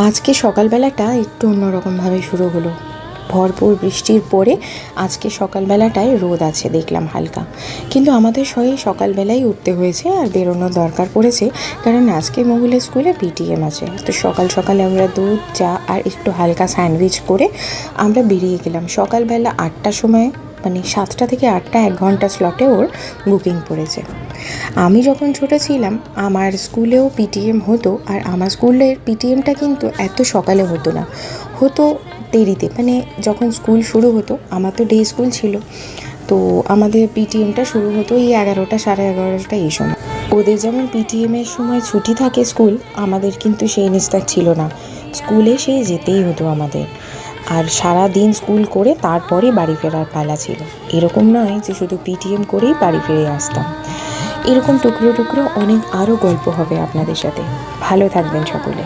আজকে সকালবেলাটা একটু অন্যরকমভাবে শুরু হলো। ভরপুর বৃষ্টির পরে আজকে সকালবেলাটায় রোদ আছে দেখলাম হালকা, কিন্তু আমাদের সকালবেলাই উঠতে হয়েছে আর বেরোনোর দরকার পড়েছে, কারণ আজকে মহুলের স্কুলে পিটিএম আছে। তো সকাল সকালে আমরা দুধ চা আর একটু হালকা স্যান্ডউইচ করে আমরা বেরিয়ে গেলাম সকালবেলা 8টার সময়, মানে 7টা থেকে 8টা 1 ঘন্টা স্লটে ওর বুকিং পড়েছে। আমি যখন ছোটো ছিলাম আমার স্কুলেও পিটিএম হতো, আর আমার স্কুলের পিটিএমটা কিন্তু এত সকালে হতো না, হতো দেরিতে। মানে যখন স্কুল শুরু হতো, আমার তো ডে স্কুল ছিল, তো আমাদের পিটিএমটা শুরু হতো এই 11টা 11:30 এই সময়। ওদের যেমন পিটিএমের সময় ছুটি থাকে স্কুল, আমাদের কিন্তু সেই নিস্তার ছিল না, স্কুলে সেই যেতেই হতো আমাদের। আর সারা দিন স্কুল করে তারপরে বাড়ি ফেরার পালা ছিল। এরকম নয় যে শুধু পিটিএম করেই বাড়ি ফিরে আসতাম। এরকম টুকরো টুকরো অনেক আরও গল্প হবে আপনাদের সাথে। ভালো থাকবেন সকলে।